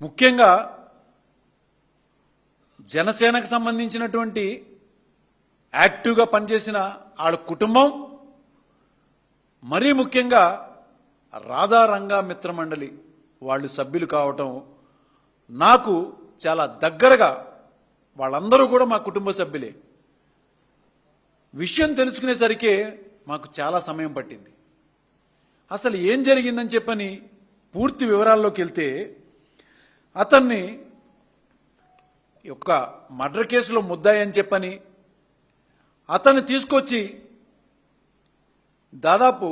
ముఖ్యంగా జనసేనకు సంబంధించినటువంటి యాక్టివ్గా పనిచేసిన వాళ్ళ కుటుంబం, మరీ ముఖ్యంగా రాధారంగా మిత్రమండలి వాళ్ళు సభ్యులు కావటం నాకు చాలా దగ్గరగా, వాళ్ళందరూ కూడా మా కుటుంబ సభ్యులే. విషయం తెలుసుకునేసరికి మాకు చాలా సమయం పట్టింది. అసలు ఏం జరిగిందని చెప్పని పూర్తి వివరాల్లోకి వెళ్తే, అతన్ని ఒక మర్డర్ కేసులో ముద్దాయి అని చెప్పని అతన్ని తీసుకొచ్చి దాదాపు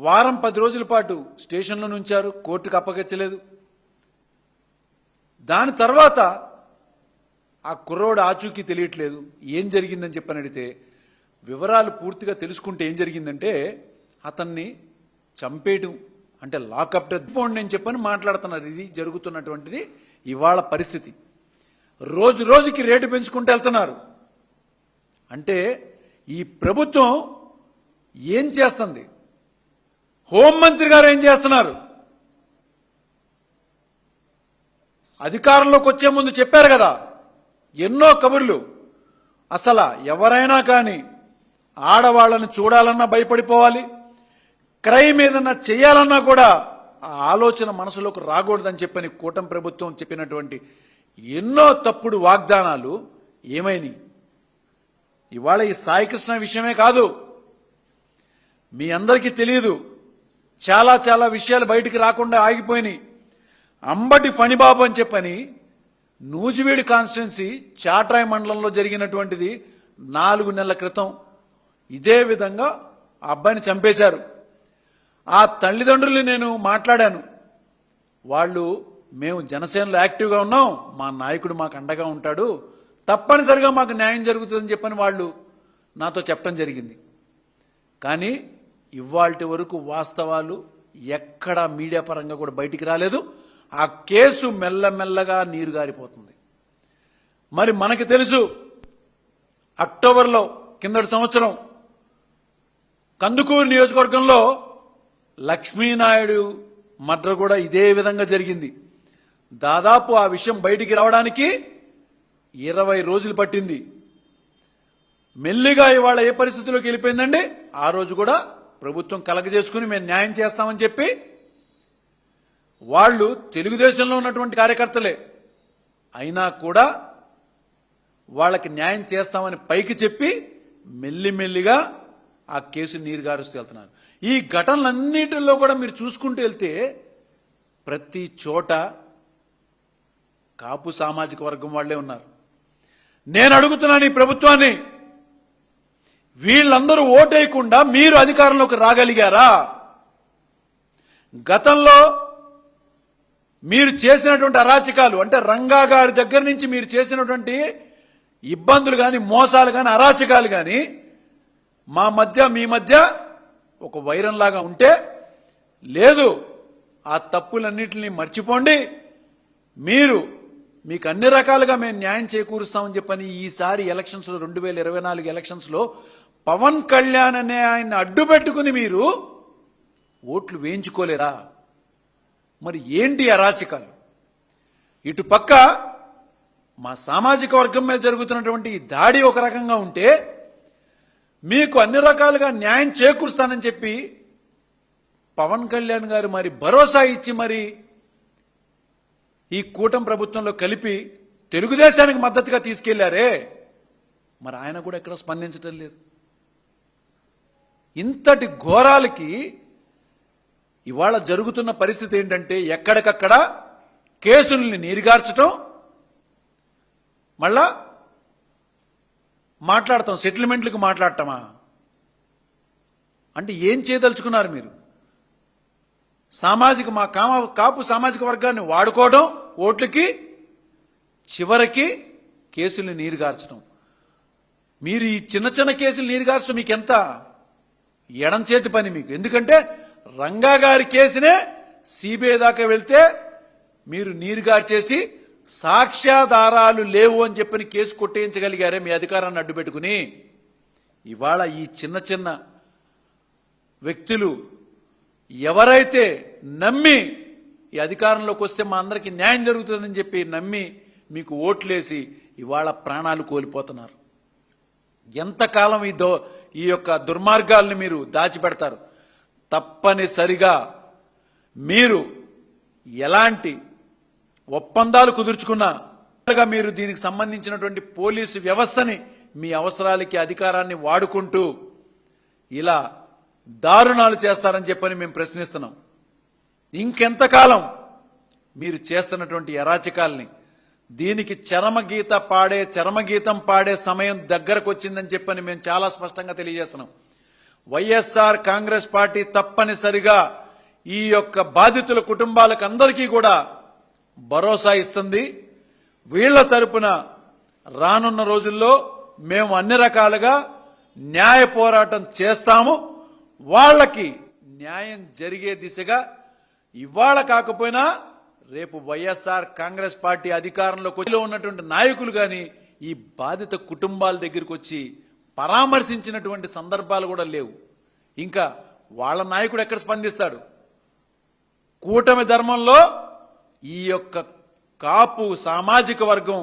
వారం 10 రోజుల పాటు స్టేషన్లో ఉంచారు, కోర్టుకు అప్పగించలేదు. దాని తర్వాత ఆ కుర్రోడు ఆచూకీ తెలియట్లేదు, ఏం జరిగిందని చెప్పని అడిగితే వివరాలు పూర్తిగా తెలుసుకుంటే ఏం జరిగిందంటే, అతన్ని చంపేయటం అంటే లాకప్ డెత్ పోండి అని చెప్పని మాట్లాడుతున్నారు. ఇది జరుగుతున్నటువంటిది ఇవాళ పరిస్థితి. రోజు రోజుకి రేటు పెంచుకుంటూ వెళ్తున్నారు. అంటే ఈ ప్రభుత్వం ఏం చేస్తుంది? హోంమంత్రి గారు ఏం చేస్తున్నారు? అధికారంలోకి వచ్చే ముందు చెప్పారు కదా ఎన్నో కబుర్లు. అసలు ఎవరైనా కానీ ఆడవాళ్ళని చూడాలన్నా భయపడిపోవాలి, క్రైమ్ ఏదన్నా చేయాలన్నా కూడా ఆ ఆలోచన మనసులోకి రాకూడదని చెప్పని కూటమి ప్రభుత్వం చెప్పినటువంటి ఎన్నో తప్పుడు వాగ్దానాలు ఏమైనాయి? ఇవాళ ఈ సాయికృష్ణ విషయమే కాదు, మీ అందరికీ తెలియదు, చాలా చాలా విషయాలు బయటికి రాకుండా ఆగిపోయినాయి. అంబటి ఫణిబాబు అని చెప్పని నూజివీడు కాన్స్టిట్యున్సీ చాట్రాయ్ మండలంలో జరిగినటువంటిది 4 నెలల క్రితం ఇదే విధంగా ఆ అబ్బాయిని చంపేశారు. ఆ తల్లిదండ్రుల్ని నేను మాట్లాడాను. వాళ్ళు మేము జనసేనలో యాక్టివ్గా ఉన్నాం, మా నాయకుడు మాకు అండగా ఉంటాడు, తప్పనిసరిగా మాకు న్యాయం జరుగుతుందని చెప్పని వాళ్ళు నాతో చెప్పడం జరిగింది. కానీ ఇవాల్టి వరకు వాస్తవాలు ఎక్కడా మీడియా పరంగా కూడా బయటికి రాలేదు. ఆ కేసు మెల్లమెల్లగా నీరు గారిపోతుంది. మరి మనకి తెలుసు, అక్టోబర్లో కిందటి సంవత్సరం కందుకూరు నియోజకవర్గంలో లక్ష్మీనాయుడు మర్డర్ కూడా ఇదే విధంగా జరిగింది. దాదాపు ఆ విషయం బయటికి రావడానికి 20 రోజులు పట్టింది. మెల్లిగా ఇవాళ ఏ పరిస్థితిలోకి వెళ్ళిపోయిందండి? ఆ రోజు కూడా ప్రభుత్వం కలగజేసుకుని మేము న్యాయం చేస్తామని చెప్పి, వాళ్ళు తెలుగుదేశంలో ఉన్నటువంటి కార్యకర్తలే అయినా కూడా వాళ్ళకి న్యాయం చేస్తామని పైకి చెప్పి మెల్లిమెల్లిగా ఆ కేసు నీరు గారుస్తూ వెళ్తున్నారు. ఈ ఘటనలన్నిటిలో కూడా మీరు చూసుకుంటూ వెళ్తే ప్రతి చోట కాపు సామాజిక వర్గం వాళ్లే ఉన్నారు. నేను అడుగుతున్నాను ఈ ప్రభుత్వాన్ని, వీళ్ళందరూ ఓటేయకుండా మీరు అధికారంలోకి రాగలిగారా? గతంలో మీరు చేసినటువంటి అరాచకాలు, అంటే రంగా గారి దగ్గర నుంచి మీరు చేసినటువంటి ఇబ్బందులు కానీ, మోసాలు కానీ, అరాచకాలు కానీ మా మధ్య మీ మధ్య ఒక వైరంలాగా ఉంటే, లేదు ఆ తప్పులన్నింటినీ మర్చిపోండి, మీకు అన్ని రకాలుగా మేము న్యాయం చేకూరుస్తామని చెప్పని ఈసారి ఎలక్షన్స్ లో 2024 ఎలక్షన్స్ లో పవన్ కళ్యాణ్ అనే ఆయన అడ్డు పెట్టుకుని మీరు ఓట్లు వేయించుకోలేరా? మరి ఏంటి అరాచకాలు? ఇటు పక్క మా సామాజిక వర్గం మీద జరుగుతున్నటువంటి ఈ దాడి ఒక రకంగా ఉంటే, మీకు అన్ని రకాలుగా న్యాయం చేకూరుస్తానని చెప్పి పవన్ కళ్యాణ్ గారు మరి భరోసా ఇచ్చి మరి ఈ కూటమి ప్రభుత్వంలో కలిపి తెలుగుదేశానికి మద్దతుగా తీసుకెళ్లారే, మరి ఆయన కూడా ఎక్కడ స్పందించడం లేదు. ఇంతటి ఘోరాలకి ఇవాళ జరుగుతున్న పరిస్థితి ఏంటంటే, ఎక్కడికక్కడ కేసుల్ని నీరుగార్చడం, మళ్ళా మాట్లాడతాం, సెటిల్మెంట్లకు మాట్లాడటమా? అంటే ఏం చేయదలుచుకున్నారు మీరు? కాపు సామాజిక వర్గాన్ని వాడుకోవడం ఓట్లకి, చివరికి కేసుల్ని నీరుగార్చడం. మీరు ఈ చిన్న చిన్న కేసులు నీరుగార్చడం మీకు ఎంత ఎడం చేతి పని మీకు. ఎందుకంటే రంగా గారి కేసునే సిబిఐ దాకా వెళ్తే మీరు నీరుగార్చేసి సాక్ష్యాధారాలు లేవు అని చెప్పని కేసు కొట్టేయించగలిగారే మీ అధికారాన్ని అడ్డుపెట్టుకుని. ఇవాళ ఈ చిన్న చిన్న వ్యక్తులు ఎవరైతే నమ్మి ఈ అధికారంలోకి వస్తే మా అందరికీ న్యాయం జరుగుతుందని చెప్పి నమ్మి మీకు ఓట్లేసి ఇవాళ ప్రాణాలు కోల్పోతున్నారు. ఎంతకాలం ఈ యొక్క దుర్మార్గాల్ని మీరు దాచిపెడతారు? తప్పనిసరిగా మీరు ఎలాంటి ఒప్పందాలు కుదుర్చుకున్నా మీరు దీనికి సంబంధించినటువంటి పోలీసు వ్యవస్థని మీ అవసరాలకి అధికారాన్ని వాడుకుంటూ ఇలా దారుణాలు చేస్తారని చెప్పని మేము ప్రశ్నిస్తున్నాం. ఇంకెంతకాలం మీరు చేస్తున్నటువంటి అరాచకాల్ని, దీనికి చరమగీతం పాడే సమయం దగ్గరకు వచ్చిందని చెప్పని మేము చాలా స్పష్టంగా తెలియజేస్తున్నాం. వైఎస్ఆర్ కాంగ్రెస్ పార్టీ తప్పనిసరిగా ఈ యొక్క బాధితుల కుటుంబాలకు అందరికీ కూడా భరోసా ఇస్తుంది. వీళ్ల తరపున రానున్న రోజుల్లో మేము అన్ని రకాలుగా న్యాయ పోరాటం చేస్తాము. వాళ్ళకి న్యాయం జరిగే దిశగా ఇవాళ కాకపోయినా రేపు వైఎస్ఆర్ కాంగ్రెస్ పార్టీ అధికారంలోకి ఉన్నటువంటి నాయకులు కానీ ఈ బాధిత కుటుంబాల దగ్గరికి వచ్చి పరామర్శించినటువంటి సందర్భాలు కూడా లేవు. ఇంకా వాళ్ళ నాయకుడు ఎక్కడ స్పందిస్తాడు? కూటమి ధర్మంలో ఈ యొక్క కాపు సామాజిక వర్గం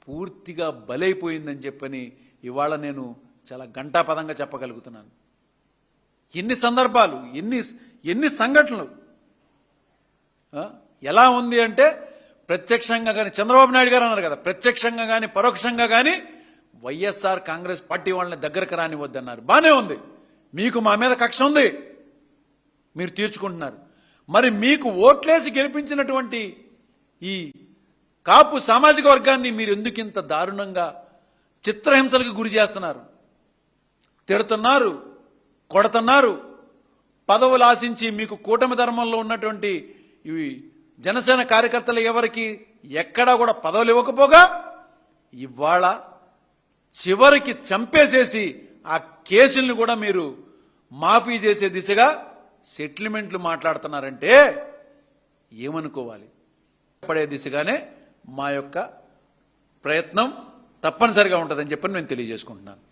పూర్తిగా బలైపోయిందని చెప్పని ఇవాళ నేను చాలా ఘంటాపదంగా చెప్పగలుగుతున్నాను. ఎన్ని సందర్భాలు, ఎన్ని సంఘటనలు. ఎలా ఉంది అంటే ప్రత్యక్షంగా కానీ చంద్రబాబు నాయుడు గారు అన్నారు కదా, ప్రత్యక్షంగా కానీ పరోక్షంగా కానీ వైఎస్ఆర్ కాంగ్రెస్ పార్టీ వాళ్ళని దగ్గరకు రానివద్దన్నారు. బానే ఉంది, మీకు మా మీద కక్ష ఉంది, మీరు తీర్చుకుంటున్నారు. మరి మీకు ఓట్లేసి గెలిపించినటువంటి ఈ కాపు సామాజిక వర్గాన్ని మీరు ఎందుకు ఇంత దారుణంగా చిత్రహింసలకు గురి చేస్తున్నారు? తిడుతున్నారు, కొడుతున్నారు. పదవులు ఆశించి మీకు కూటమి ధర్మంలో ఉన్నటువంటి ఇవి జనసేన కార్యకర్తలు ఎవరికి ఎక్కడా కూడా పదవులు ఇవ్వకపోగా ఇవాళ చివరికి చంపేసేసి ఆ కేసుల్ని కూడా మీరు మాఫీ చేసే దిశగా సెటిల్మెంట్లు మాట్లాడుతున్నారంటే ఏమనుకోవాలి? పడే దిశగానే మా యొక్క ప్రయత్నం తప్పనిసరిగా ఉంటుందని చెప్పని నేను తెలియజేసుకుంటున్నాను.